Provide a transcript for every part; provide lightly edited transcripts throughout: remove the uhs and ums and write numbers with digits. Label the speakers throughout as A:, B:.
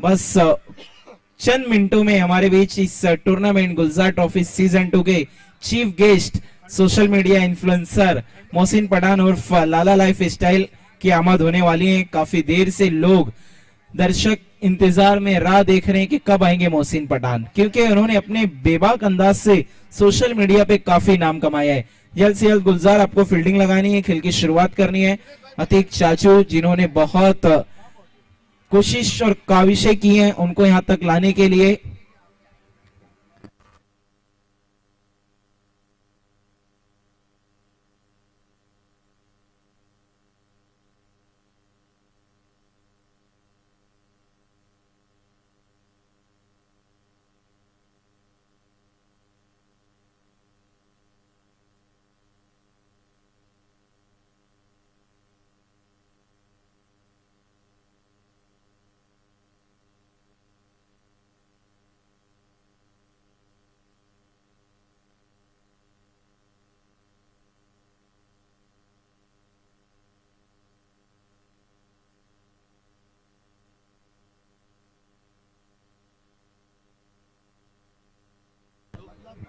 A: बस चंद मिनटों में हमारे बीच इस टूर्नामेंट गुलजार ट्रॉफी सीजन 2 के chief guest social media influencer Mohsin Pathan उर्फ लाला लाइफ स्टाइल की आमद होने वाली है। काफी देर से लोग दर्शक इंतजार में राह देख रहे हैं कि कब आएंगे मोहसिन पठान, क्योंकि उन्होंने अपने बेबाक अंदाज से सोशल मीडिया पे काफी नाम कमाया है। जल्द से जल्द गुलजार आपको फील्डिंग लगानी है, खेल की शुरुआत करनी है। अतीक चाचू जिन्होंने बहुत कोशिश और काविशें की हैं उनको यहां तक लाने के लिए।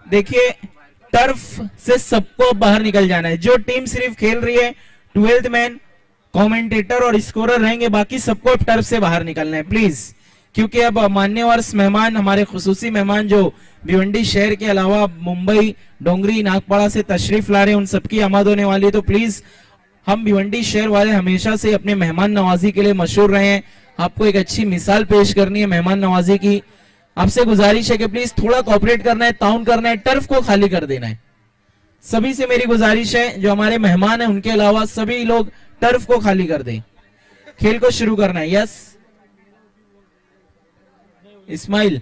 A: देखिए टर्फ से सबको बाहर निकल जाना है। जो टीम सिर्फ खेल रही है 12th मैन, कमेंटेटर और स्कोरर रहेंगे, बाकी सबको टर्फ से बाहर निकलना है प्लीज, क्योंकि अब मान्यवर मेहमान हमारे खुसूसी मेहमान जो भिवंडी शहर के अलावा मुंबई, डोंगरी, नागपाड़ा से तशरीफ ला रहे हैं, उन सबकी आमद होने वाली है। तो प्लीज हम भिवंडी शहर वाले हमेशा से अपने मेहमान नवाजी के लिए मशहूर रहे हैं। आपको एक अच्छी मिसाल पेश करनी है मेहमान नवाजी की। आपसे गुजारिश है कि प्लीज थोड़ा कोऑपरेट करना है, ताउन करना है, टर्फ को खाली कर देना है। सभी से मेरी गुजारिश है, जो हमारे मेहमान हैं उनके अलावा सभी लोग टर्फ को खाली कर दें। खेल को शुरू करना है। यस इस्माइल,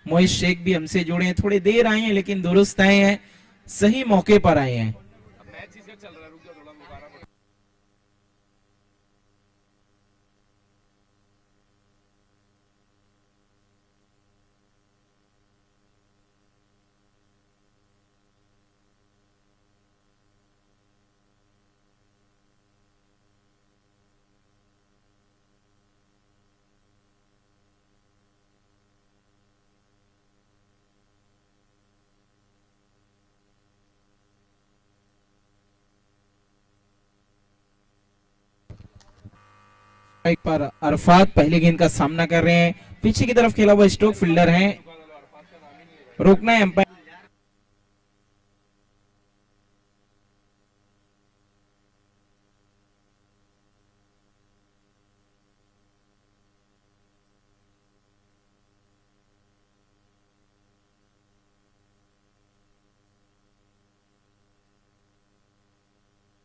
A: मोहित शेख भी हमसे जुड़े हैं, थोड़ी देर आए हैं लेकिन दुरुस्त आए हैं, सही मौके पर आए हैं। पर अरफात पहली गेंद का सामना कर रहे हैं, पीछे की तरफ खेला हुआ स्ट्रोक फील्डर है, रोकना है एम्पायर।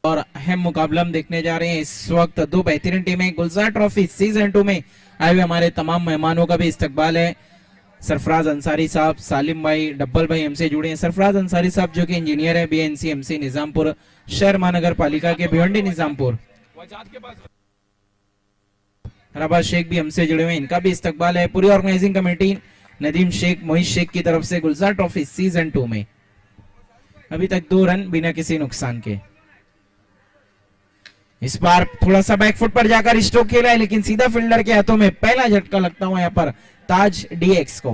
A: और अहम मुकाबला हम देखने जा रहे हैं इस वक्त। दो बेहतरीन टीमें गुलजार ट्रॉफी सीजन 2 में आए हुए हमारे तमाम मेहमानों का भी इस्तकबाल है। सरफराज अंसारी साहब, सालिम भाई, डब्बल भाई हमसे जुड़े हैं। सरफराज अंसारी साहब जो कि इंजीनियर है बीएनसी एमसी निजामपुर शहर महानगर पालिका के भिवंडी निजामपुर। रबा शेख भी हमसे जुड़े हुए हैं, इनका भी इस्तकबाल है। पूरी ऑर्गेनाइजिंग कमेटी नदीम शेख, मोहित शेख की तरफ से गुलजार ट्रॉफी सीजन 2 में अभी तक 2 रन बिना किसी नुकसान के। इस बार थोड़ा सा बैकफुट पर जाकर स्ट्रोक खेला है, लेकिन सीधा फील्डर के हाथों में पहला झटका लगता हुआ यहाँ पर ताज डीएक्स को।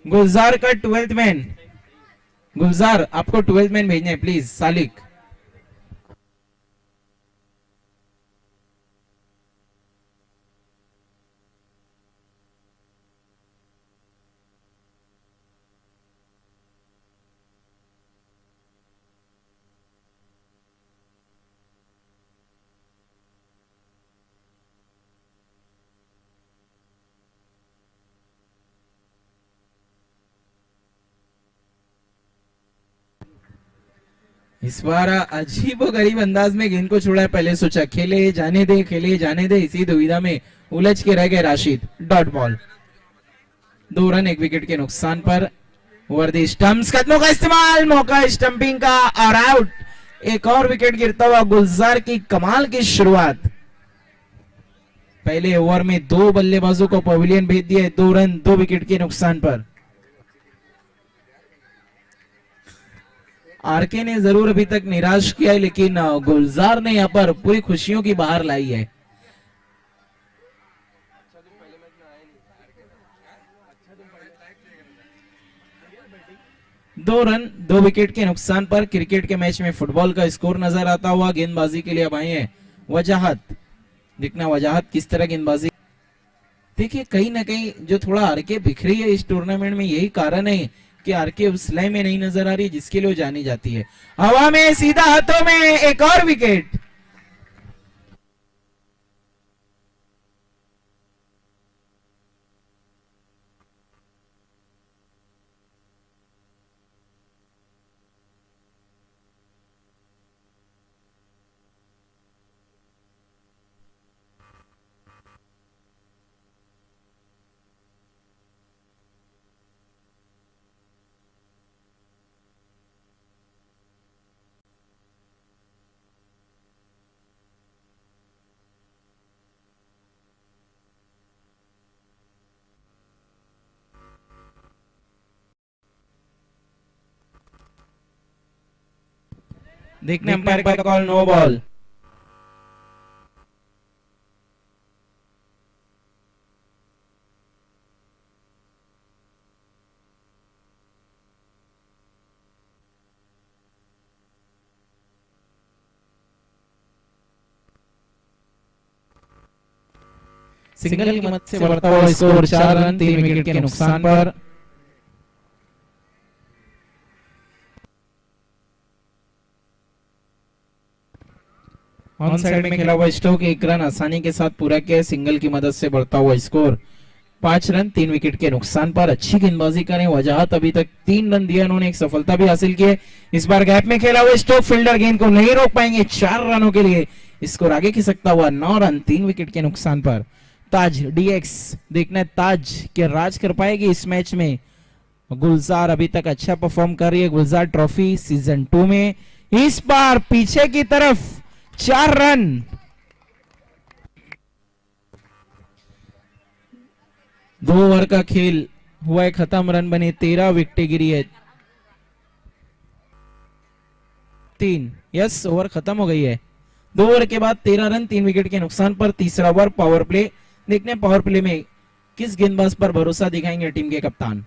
A: गुलजार का 12th मैन, गुलजार आपको 12th मैन भेजना है प्लीज। सालिक इस बार अजीब व गरीब अंदाज में गेंद को छोड़ा है। पहले सोचा खेले जाने दे, खेले जाने दे, इसी दुविधा में उलझ के रह गए Rashid. Dot ball, 2 run 1 wicket के नुकसान पर। ओवर द स्टंप्स, कदमों का इस्तेमाल, मौका स्टंपिंग का और आउट। एक और विकेट गिरता हुआ गुलजार की कमाल की शुरुआत। पहले ओवर में 2 बल्लेबाजों को पवेलियन भेज दिए, 2 रन 2 विकेट के नुकसान पर। आरके ने जरूर अभी तक निराश किया है, लेकिन गुलजार ने यहाँ पर पूरी खुशियों की बाहर लाई है। दो रन 2 विकेट के नुकसान पर क्रिकेट के मैच में फुटबॉल का स्कोर नजर आता हुआ। गेंदबाजी के लिए अब आए हैं वजाहत। देखना वजाहत किस तरह गेंदबाजी। देखिए कहीं ना कहीं जो थोड़ा आरके बिखरी है इस टूर्नामेंट में, यही कारण है कि आरके उस लय में नहीं नजर आ रही जिसके लिए वो जानी जाती है। हवा में सीधा हाथों में एक और विकेट। देखने अंपायर का कॉल नो बॉल। सिंगल की मदद से बढ़ता हुआ स्कोर 4 रन 3 विकेट के नुकसान पर। ऑन साइड में खेला हुआ स्टोक 1 रन आसानी के साथ पूरा किया। सिंगल की मदद से बढ़ता हुआ स्कोर 5 रन 3 विकेट के नुकसान पर। अच्छी गेंदबाजी करें वजाहत, अभी तक 3 रन दिया उन्होंने, एक सफलता भी हासिल की है। इस बार गैप में खेला हुआ स्टोक फील्डर गेंद को नहीं रोक पाएंगे। 4 रनों के लिए स्कोर आगे खिसकता हुआ 9 रन 3 विकेट के नुकसान पर। ताज डीएक्स, देखना है ताज के राज कर पाएगी इस मैच में। गुलजार अभी तक अच्छा परफॉर्म कर रही है। गुलजार ट्रॉफी सीजन 2 में इस बार पीछे की तरफ 4 रन। दो ओवर का खेल हुआ है खत्म, रन बने 13, विकेटें गिरी है 3। यस, ओवर खत्म हो गई है। 2 ओवर के बाद 13 रन 3 विकेट के नुकसान पर। तीसरा ओवर पावर प्ले। देखने पावर प्ले में किस गेंदबाज पर भरोसा दिखाएंगे टीम के कप्तान।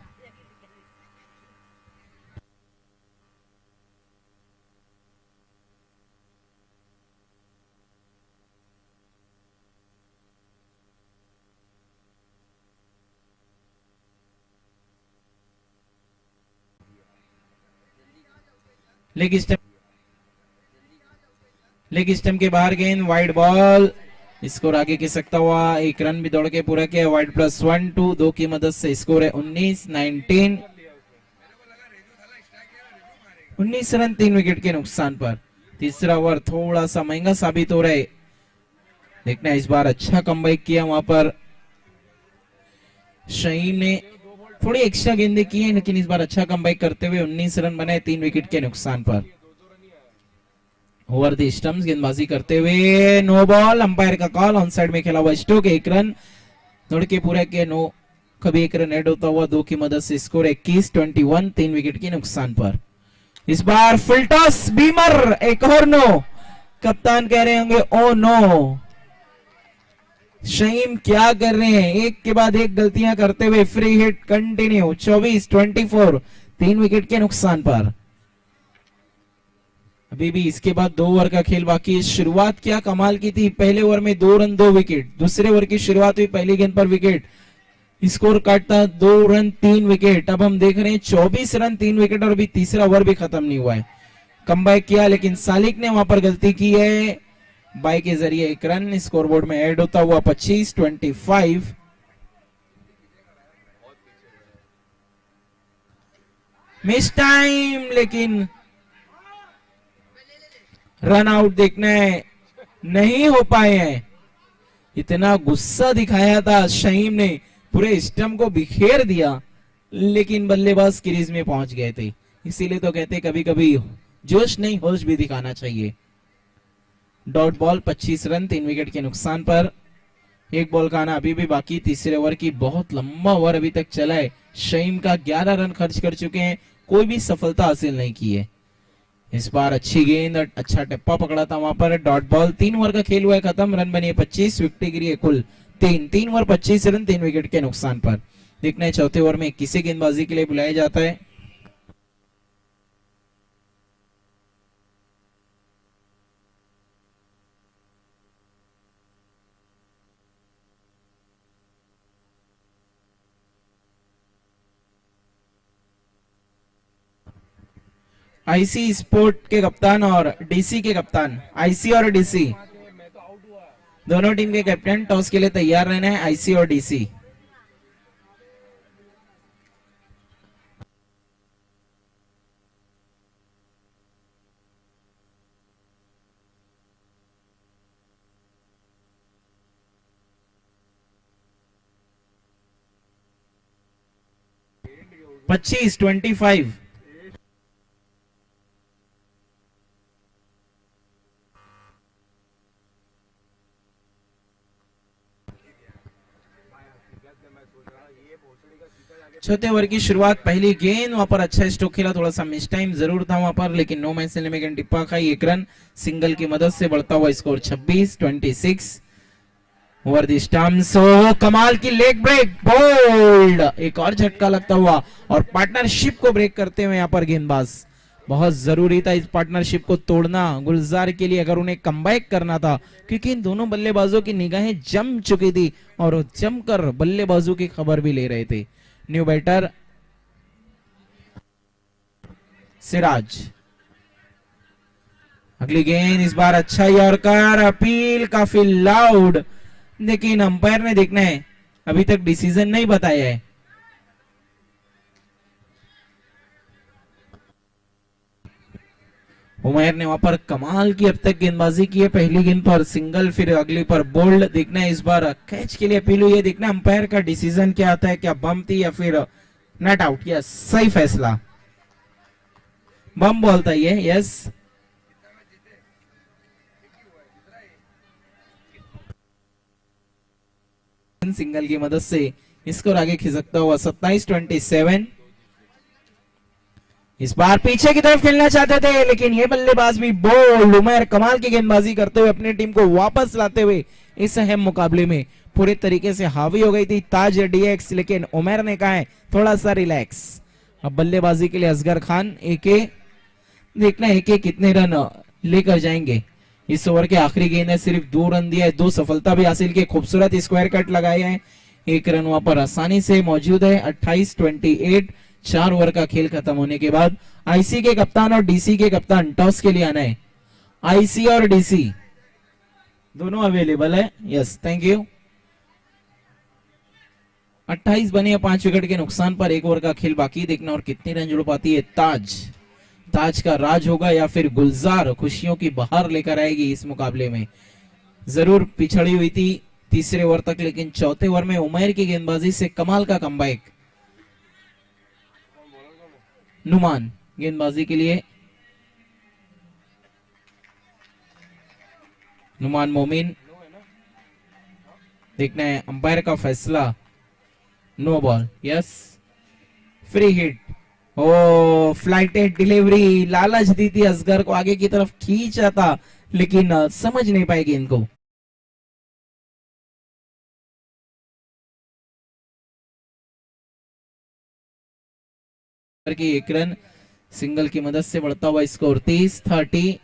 A: लेग स्टंप के बाहर गेंद, वाइड बॉल। स्कोर आगे खिसकता हुआ 1 रन भी दौड़ के पूरा किया। वाइड प्लस 1 2 2 की मदद से स्कोर है 19 रन 3 विकेट के नुकसान पर। तीसरा ओवर थोड़ा सा महंगा साबित हो रहा है। देखना इस बार अच्छा कमबैक किया वहां पर शहीन ने, थोड़ी एक्स्ट्रा गेंदें की है लेकिन इस बार अच्छा कमबैक करते हुए 19 रन बनाए 3 विकेट के नुकसान पर। ओवर द स्टंप्स गेंदबाजी करते हुए नो बॉल। अंपायर का कॉल। ऑन साइड में खेला हुआ स्टोक 1 रन दौड़ के पूरा किया। नो कभी 1 रन ऐड होता हुआ 2 की मदद से स्कोर 21 3 विकेट के नुकसान पर। इस बार फुल टॉस बीमर, एक और नो। कप्तान कह रहे होंगे ओ नो। शहीन क्या कर रहे हैं, एक के बाद एक गलतियां करते हुए फ्री हिट कंटिन्यू। 24 3 विकेट के नुकसान पर। अभी भी इसके बाद 2 ओवर का खेल बाकी है। शुरुआत क्या कमाल की थी, पहले ओवर में 2 रन 2 विकेट। दूसरे ओवर की शुरुआत हुई पहली गेंद पर विकेट, स्कोर काटता 2 रन 3 विकेट। अब हम देख रहे हैं 24 रन 3 विकेट और अभी तीसरा ओवर भी खत्म नहीं हुआ है। कमबैक किया लेकिन सालिक ने वहां पर गलती की है। बाई के जरिए 1 रन स्कोरबोर्ड में ऐड होता हुआ 25 मिस टाइम, लेकिन रन आउट देखना है, नहीं हो पाए हैं। इतना गुस्सा दिखाया था शहीम ने, पूरे स्टंप को बिखेर दिया लेकिन बल्लेबाज क्रीज में पहुंच गए थे। इसीलिए तो कहते कभी कभी जोश नहीं होश भी दिखाना चाहिए। डॉट बॉल 25 रन 3 विकेट के नुकसान पर। एक बॉल का आना अभी भी बाकी। तीसरे ओवर की बहुत लंबा ओवर अभी तक चला है। शहीम का 11 रन खर्च कर चुके हैं, कोई भी सफलता हासिल नहीं की है। इस बार अच्छी गेंद, अच्छा टप्पा पकड़ा था वहां पर। Dot ball. 3 ओवर का खेल हुआ है खत्म। रन बनी है 25, विकेट गिरी है कुल 3 ओवर 25 रन 3 विकेट के नुकसान पर। देखना है चौथे ओवर में किसे गेंदबाजी के लिए बुलाया जाता है। आईसी स्पोर्ट के कप्तान और डीसी के कप्तान, आईसी और डीसी दोनों टीम के कैप्टन टॉस के लिए तैयार रहना है, आईसी और डीसी। पच्चीस 25। चौथे ओवर की शुरुआत। पहली गेंद वहां पर अच्छा स्ट्रोक खेला, थोड़ा सा मिस टाइम जरूर था वहां पर, लेकिन नो मैच में गेंद टिप्पा खाई। 1 रन सिंगल की मदद से बढ़ता हुआ स्कोर 26 ओवर दी स्टंप्स। कमाल की लेग ब्रेक, बोल्ड, एक और झटका लगता हुआ और पार्टनरशिप को ब्रेक करते हुए यहाँ पर गेंदबाज। बहुत जरूरी था इस पार्टनरशिप को तोड़ना गुलजार के लिए, अगर उन्हें कमबैक करना था, क्योंकि इन दोनों बल्लेबाजों की निगाहें जम चुकी थी और जमकर बल्लेबाजों की खबर भी ले रहे थे। New batter Siraj. अगली गेंद, इस बार अच्छा यॉर्कर, अपील काफी लाउड, लेकिन अंपायर ने देखना है, अभी तक डिसीजन नहीं बताया है। उमैर ने वहां पर कमाल की अब तक गेंदबाजी की है। पहली गेंद पर सिंगल, फिर अगली पर बोल्ड। देखना है इस बार कैच के लिए अपील हुई है, देखना अंपायर का डिसीजन क्या आता है, क्या बम थी या फिर नॉट आउट। यस, सही फैसला, बम बॉल था ये। यस, सिंगल की मदद से स्कोर आगे खिसकता हुआ 27-27। इस बार पीछे की तरफ खेलना चाहते थे, लेकिन ये बल्लेबाज भी बोल्ड। उमर कमाल की गेंदबाजी करते हुए अपनी टीम को वापस लाते हुए इस अहम मुकाबले में पूरे तरीके से हावी हो गई थी ताज डीएक्स, लेकिन उमर ने कहा है थोड़ा सा रिलैक्स। अब बल्लेबाजी के लिए असगर खान। एके देखना है एके कितने रन लेकर जाएंगे। इस ओवर के आखिरी गेंद है, सिर्फ 2 रन दिया है, 2 सफलता भी हासिल की, खूबसूरत स्क्वायर कट लगाए हैं। 1 रन वहां पर आसानी से मौजूद है। 28-28 4 ओवर का खेल खत्म होने के बाद आईसी के कप्तान और डीसी के कप्तान टॉस के लिए आना है। आईसी और डीसी दोनों अवेलेबल है। Yes, thank you. 28 बने 5 विकेट के नुकसान पर 1 ओवर का खेल बाकी। देखना और कितने रन जुड़ पाती है ताज। ताज का राज होगा या फिर गुलजार खुशियों की बहार लेकर आएगी इस मुकाबले में। जरूर पिछड़ी हुई थी तीसरे ओवर तक, लेकिन चौथे ओवर में उमैर की गेंदबाजी से कमाल का कमबैक। नुमान गेंदबाजी के लिए, नुमान मोमिन। देखना है अंपायर का फैसला। No ball. Yes, free hit. Oh, flighted delivery, लालच दी थी असगर को, आगे की तरफ खींचा था, लेकिन समझ नहीं पाएगी इनको। की 1 रन सिंगल की मदद से बढ़ता हुआ स्कोर 30-30।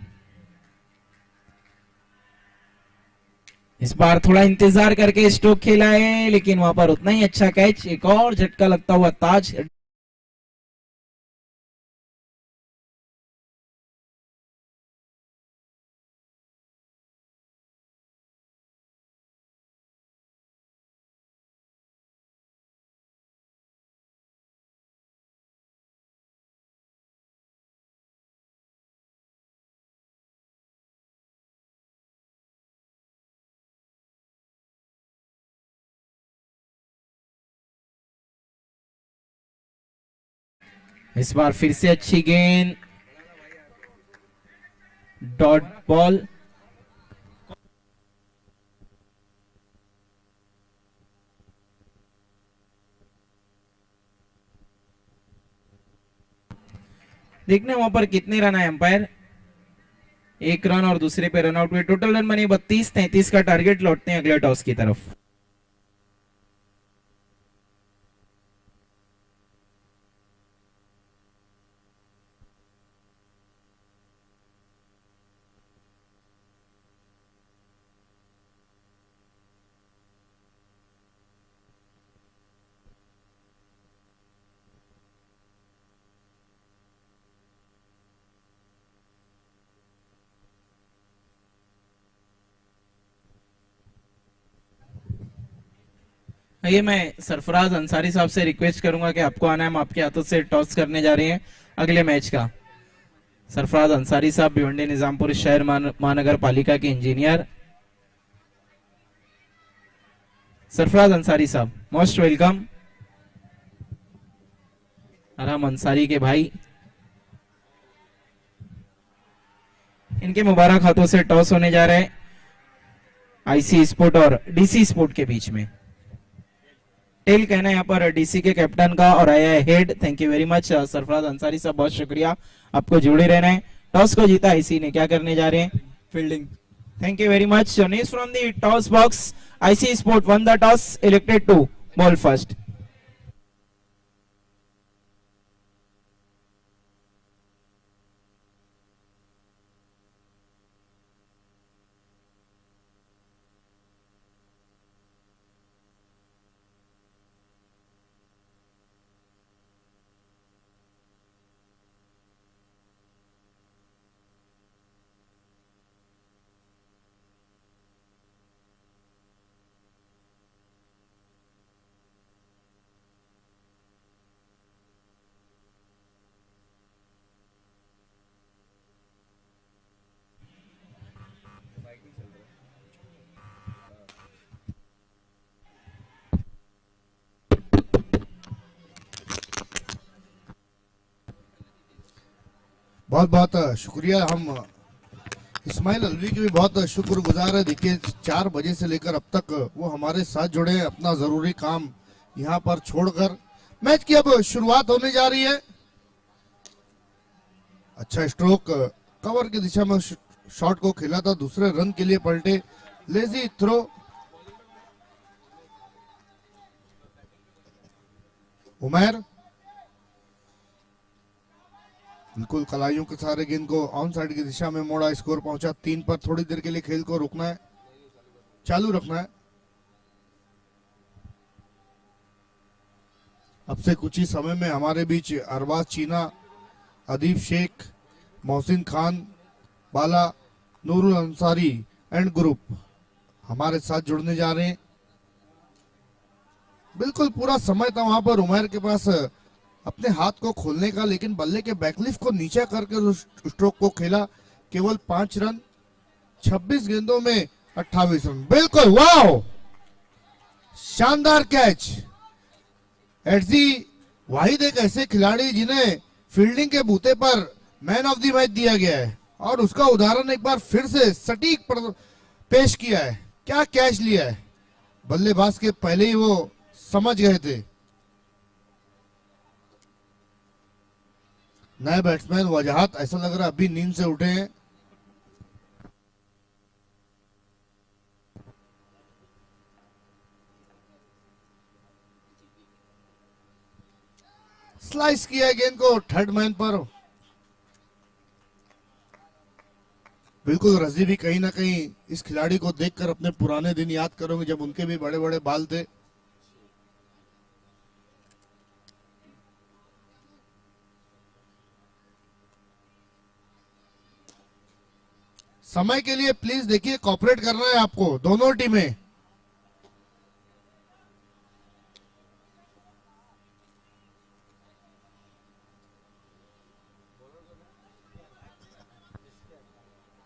A: इस बार थोड़ा इंतजार करके स्ट्रोक खेला है, लेकिन वहां पर उतना ही अच्छा कैच। एक और झटका लगता हुआ ताज। इस बार फिर से अच्छी गेंद, डॉट बॉल। देखना वहां पर कितने रन आए अंपायर, 1 रन और दूसरे पे रन आउट हुए। टोटल रन बने 32-33 का टारगेट। लौटते हैं अगले टॉस की तरफ। ये मैं सरफराज अंसारी साहब से रिक्वेस्ट करूंगा कि आपको आना है, हम आपके हाथों से टॉस करने जा रहे हैं अगले मैच का। सरफराज अंसारी साहब भिवंडी निजामपुर शहर महानगर पालिका के इंजीनियर। सरफराज अंसारी साहब मोस्ट वेलकम। आराम अंसारी के भाई, इनके मुबारक हाथों से टॉस होने जा रहे हैं आईसी स्पोर्ट और डीसी स्पोर्ट के बीच में। टेल कहना है यहाँ पर डीसी के कैप्टन का और आया है head. Thank you very much Sarfaraz Ansari साहब, बहुत शुक्रिया, आपको जुड़े रहना है। टॉस को जीता आईसी ने, क्या करने जा रहे हैं?
B: Fielding.
A: Thank you very much. News from the toss box, IC sport won the toss, elected to ball first.
C: बहुत बहुत शुक्रिया। हम इस्माइल अलवी के भी बहुत शुक्रगुजार है। देखिए 4 बजे से लेकर अब तक वो हमारे साथ जुड़े हैं, अपना जरूरी काम यहाँ पर छोड़कर। मैच की अब शुरुआत होने जा रही है। अच्छा स्ट्रोक, कवर की दिशा में शॉट को खेला था, दूसरे रन के लिए पलटे। लेजी थ्रो, उमर बिल्कुल कलाइयों के सहारे गेंद को ऑन साइड की दिशा में मोड़ा। स्कोर पहुंचा 3 पर। थोड़ी देर के लिए खेल को रुकना है, चालू रखना है। अब से कुछ ही समय में हमारे बीच अरबाज चीना, अदीब शेख, मोहसिन खान, बाला, नूरुल अंसारी एंड ग्रुप हमारे साथ जुड़ने जा रहे हैं। बिल्कुल पूरा समय था वहां पर उमर के पास अपने हाथ को खोलने का, लेकिन बल्ले के बैकलिफ्ट को नीचे करके उस स्ट्रोक को खेला। केवल 5 रन 26 गेंदों में 28 रन। बिल्कुल वाओ, शानदार कैच। एडजी वाहिद एक ऐसे खिलाड़ी जिन्हें फील्डिंग के बूते पर मैन ऑफ द मैच दिया गया है, और उसका उदाहरण एक बार फिर से सटीक पेश किया है। क्या कैच लिया है, बल्लेबाज के पहले ही वो समझ गए थे। नए बैट्समैन वजाहत ऐसा लग रहा है अभी नींद से उठे हैं। स्लाइस किया गेंद को थर्ड मैन पर। बिल्कुल रजी भी कहीं ना कहीं इस खिलाड़ी को देखकर अपने पुराने दिन याद करोगे, जब उनके भी बड़े बड़े बाल थे। समय के लिए प्लीज देखिए, कॉपरेट करना है आपको, दोनों टीमें।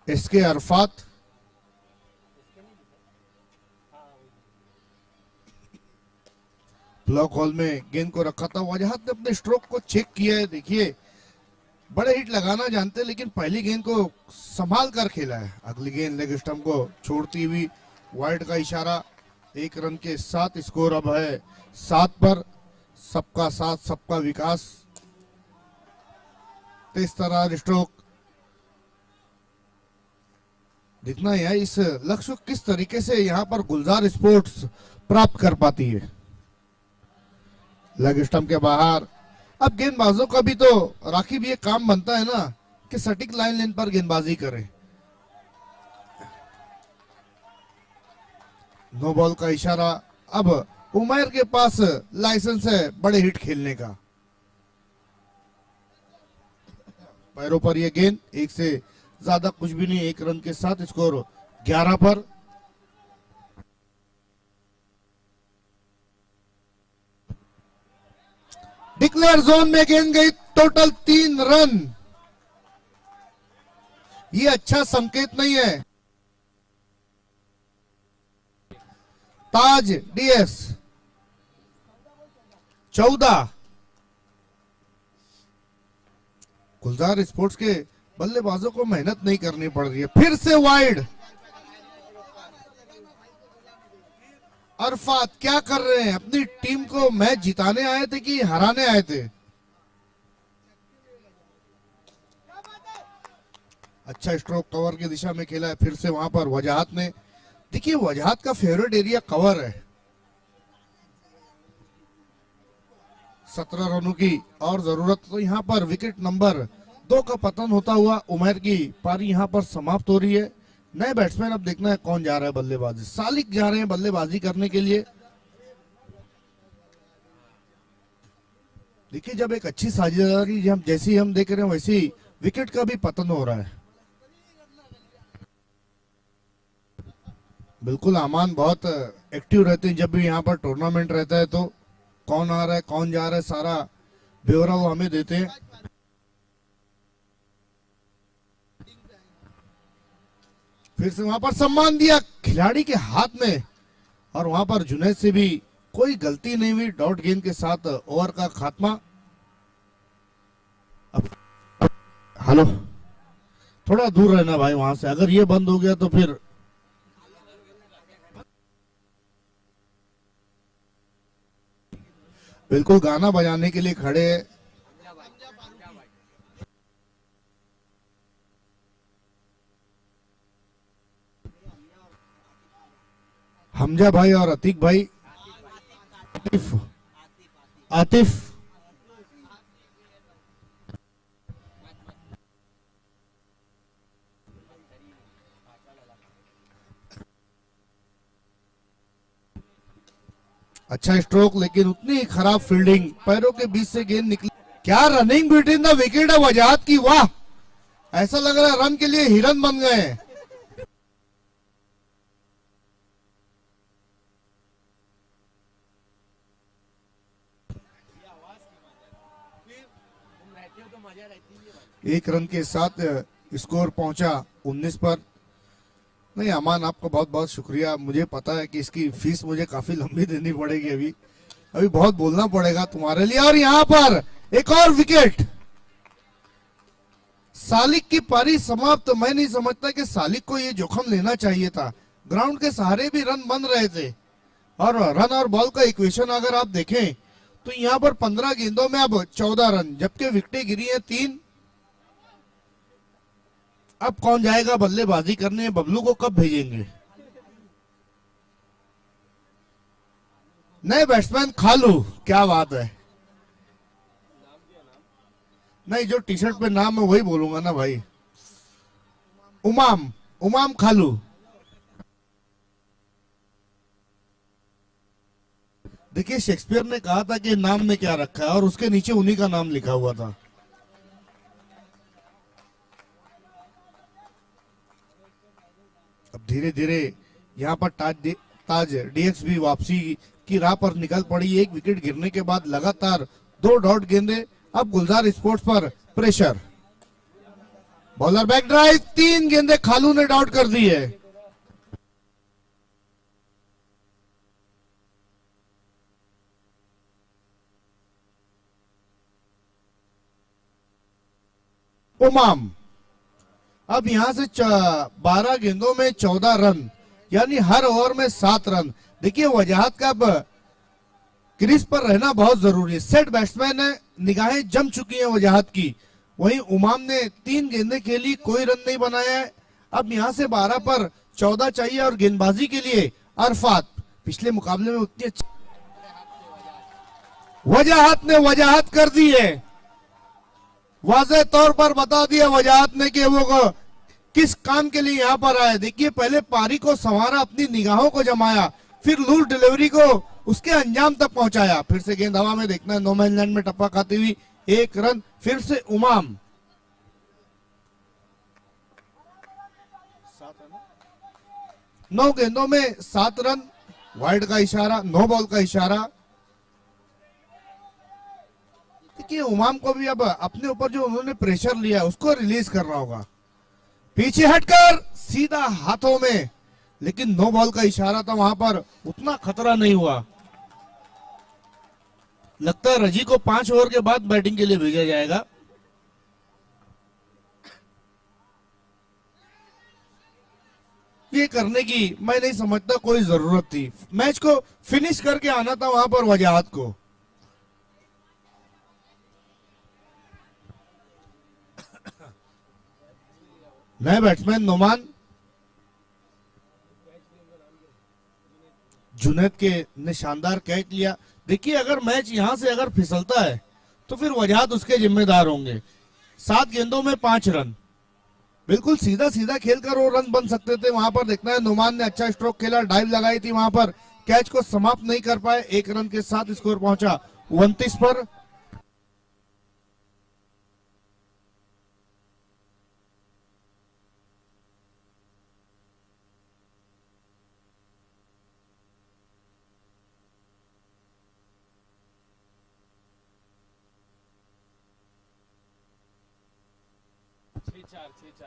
C: इसके अरफात ब्लॉक हॉल में गेंद को रखा था। वजाहत ने अपने स्ट्रोक को चेक किया है। देखिए बड़े हिट लगाना जानते, लेकिन पहली गेंद को संभाल कर खेला है। अगली गेंद लेग स्टंप को छोड़ती हुई वाइड का इशारा। 1 रन के साथ स्कोर अब है 7 पर। सबका साथ सबका विकास। तेज तर्रार स्ट्रोक। देखना है इस लक्ष्य को किस तरीके से यहाँ पर गुलजार स्पोर्ट्स प्राप्त कर पाती है। लेग स्टंप के बाहर। अब गेंदबाजों का भी तो राखी भी एक काम बनता है ना कि सटीक लाइन लेन पर गेंदबाजी करें। नो बॉल का इशारा। अब उमैर के पास लाइसेंस है बड़े हिट खेलने का। पैरों पर यह गेंद, एक से ज्यादा कुछ भी नहीं, 1 रन के साथ स्कोर 11 पर। डिक्लेयर जोन में गेंद गई, टोटल 3 रन। ये अच्छा संकेत नहीं है। ताज डीएस 14। गुलजार स्पोर्ट्स के बल्लेबाजों को मेहनत नहीं करनी पड़ रही है। फिर से वाइड। अरफात क्या कर रहे हैं? अपनी टीम को मैच जिताने आए थे कि हराने आए थे? अच्छा स्ट्रोक कवर की दिशा में खेला है। फिर से वहां पर वजाहत ने, देखिए वजाहत का फेवरेट एरिया कवर है। 17 रनों की और जरूरत। तो यहाँ पर विकेट नंबर 2 का पतन होता हुआ उमैर की पारी यहाँ पर समाप्त हो रही है। नए बैट्समैन अब देखना है कौन जा रहा है बल्लेबाजी। सालिक जा रहे हैं बल्लेबाजी करने के लिए। देखिए जब एक अच्छी साझेदारी जैसी हम देख रहे हैं वैसी विकेट का भी पतन हो रहा है। बिल्कुल अमान बहुत एक्टिव रहते हैं जब भी यहाँ पर टूर्नामेंट रहता है। तो कौन आ रहा है कौन जा रहा है सारा ब्यौरा वो हमें देते हैं। फिर से वहां पर सम्मान दिया खिलाड़ी के हाथ में और वहां पर जुनैद से भी कोई गलती नहीं हुई। डॉट गेंद के साथ ओवर का खात्मा। हेलो, थोड़ा दूर रहना भाई वहां से। अगर ये बंद हो गया तो फिर बिल्कुल गाना बजाने के लिए खड़े हैं। हमजा भाई और अतीक भाई। आतिफ अच्छा स्ट्रोक, लेकिन उतनी खराब फील्डिंग। पैरों के बीच से गेंद निकली। क्या रनिंग बिटवीन द विकेट है वजाहत की। वाह, ऐसा लग रहा है रन के लिए हिरन बन गए हैं। एक रन के साथ स्कोर पहुंचा 19 पर। नहीं अमान, आपका बहुत बहुत शुक्रिया। मुझे पता है कि इसकी फीस मुझे काफी लंबी देनी पड़ेगी। अभी बहुत बोलना पड़ेगा तुम्हारे लिए। और यहाँ पर एक और विकेट। सालिक की पारी समाप्त। मैं नहीं समझता कि सालिक को ये जोखिम लेना चाहिए था। ग्राउंड के सहारे भी रन बन रहे थे और रन और बॉल का इक्वेशन अगर आप देखें तो यहाँ पर 15 गेंदों में अब 14 रन, जबकि विकेटें गिरी हैं 3। अब कौन जाएगा बल्लेबाजी करने? बबलू को कब भेजेंगे? नए बैट्समैन खालू। क्या बात है। नहीं, जो टी शर्ट पे नाम है वही बोलूंगा ना भाई। उमाम खालू। देखिए शेक्सपियर ने कहा था कि नाम में क्या रखा है और उसके नीचे उन्हीं का नाम लिखा हुआ था। अब धीरे धीरे यहाँ पर ताज डीएक्स भी वापसी की राह पर निकल पड़ी। एक विकेट गिरने के बाद लगातार 2 डॉट गेंदे। अब गुलजार स्पोर्ट्स पर प्रेशर। बॉलर बैक ड्राइव, 3 गेंदे खालू ने डॉट कर दी है। उमाम अब यहां से 12 गेंदों में 14 रन, यानी हर ओवर में 7 रन। देखिए वजाहत का अब क्रीज पर रहना बहुत जरूरी है। सेट बैट्समैन है, निगाहें जम चुकी हैं वजाहत की। वहीं उमाम ने 3 गेंदें खेली, कोई रन नहीं बनाया है। अब यहां से 12 पर 14 चाहिए और गेंदबाजी के लिए अरफात पिछले मुकाबले में उतनी अच्छी वजाहत ने वजाहत कर दी है, वाज़ेह तौर पर बता दिया वजाहत ने कि वो किस काम के लिए यहां पर आए। देखिए पहले पारी को संवारा, अपनी निगाहों को जमाया, फिर लूज डिलीवरी को उसके अंजाम तक पहुंचाया। फिर से गेंद हवा में, देखना है नो मैन लैंड में टप्पा खाती हुई 1 रन। फिर से उमाम 9 गेंदों में 7 रन, वाइड का इशारा, 9 बॉल का इशारा। देखिए उमाम को भी अब अपने ऊपर जो उन्होंने प्रेशर लिया उसको रिलीज करना होगा, पीछे हटकर सीधा हाथों में, लेकिन 9 बॉल का इशारा था, वहां पर उतना खतरा नहीं हुआ। लगता है रजी को 5 ओवर के बाद बैटिंग के लिए भेजा जाएगा। ये करने की मैं नहीं समझता कोई जरूरत थी, मैच को फिनिश करके आना था वहां पर वजाहत को। नए बैट्समैन नोमान, जुनैद के ने शानदार कैच लिया। देखिए अगर मैच यहां से अगर फिसलता है तो फिर वजाहत उसके जिम्मेदार होंगे। 7 गेंदों में 5 रन, बिल्कुल सीधा सीधा खेलकर वो रन बन सकते थे। वहां पर देखना है नोमान ने अच्छा स्ट्रोक खेला, डाइव लगाई थी, वहां पर कैच को समाप्त नहीं कर पाए। 1 रन के साथ स्कोर पहुंचा 29 पर।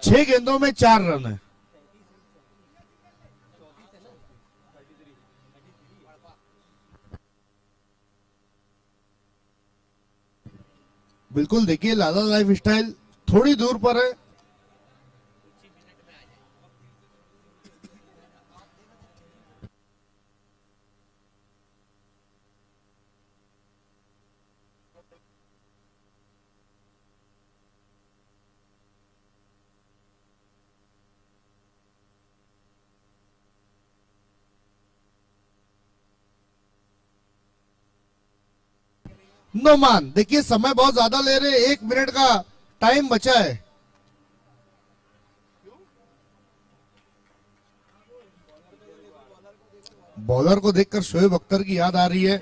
C: छह गेंदों में 4 रन है। बिल्कुल देखिए लाला लाइफ स्टाइल थोड़ी दूर पर है, नोमान। देखिए समय बहुत ज्यादा ले रहे, 1 मिनट का टाइम बचा है। बॉलर को देखकर शोएब अख्तर की याद आ रही है।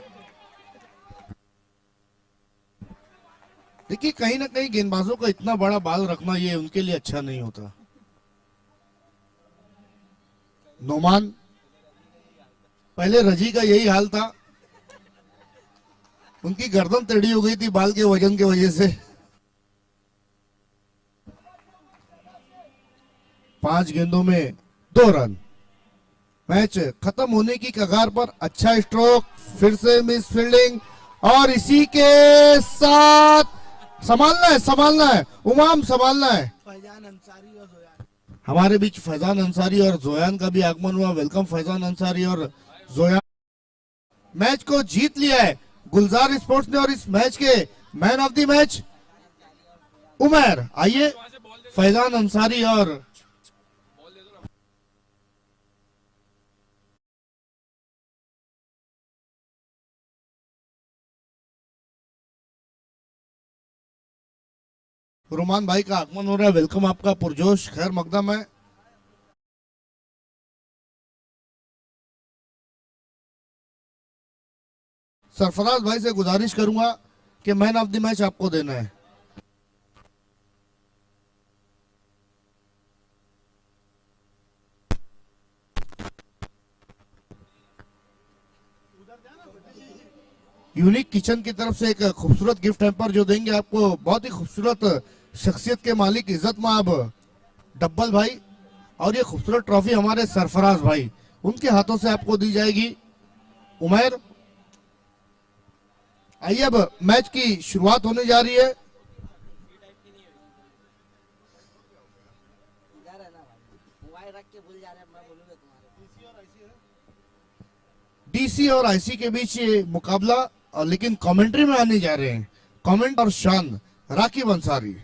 C: देखिए कहीं ना कहीं गेंदबाजों का इतना बड़ा बाल रखना ये उनके लिए अच्छा नहीं होता। नोमान, पहले रजी का यही हाल था, उनकी गर्दन टेढ़ी हो गई थी बाल के वजन की वजह से। 5 गेंदों में 2 रन, मैच खत्म होने की कगार पर। अच्छा स्ट्रोक, फिर से मिस फील्डिंग, और इसी के साथ संभालना है उमाम, संभालना है।
B: फैजान अंसारी और जोयान,
C: हमारे बीच फैजान अंसारी और जोयान का भी आगमन हुआ। वेलकम फैजान अंसारी और जोयान। मैच को जीत लिया है गुलजार स्पोर्ट्स ने, और इस मैच के man of the match Umar. आइए फैजान अंसारी और रुमान भाई का आगमन हो रहा है। वेलकम आपका पुरजोश खैर मकदम है। सरफराज भाई से गुजारिश करूंगा कि मैन ऑफ द मैच आपको देना है। यूनिक किचन की तरफ से एक खूबसूरत गिफ्ट हैम्पर जो देंगे आपको, बहुत ही खूबसूरत शख्सियत के मालिक इज्जत माब डब्बल भाई, और ये खूबसूरत ट्रॉफी हमारे सरफराज भाई उनके हाथों से आपको दी जाएगी। उमर, आइए अब मैच की शुरुआत होने जा रही है।
B: इधर है ना भाई, मोबाइल रख के भूल जा रहे हैं, मैं बोलूंगा तुम्हारे।
C: डीसी और आईसी के बीच ये मुकाबला, और लेकिन कमेंट्री में आने जा रहे हैं कमेंट और शान राकिब अंसारी।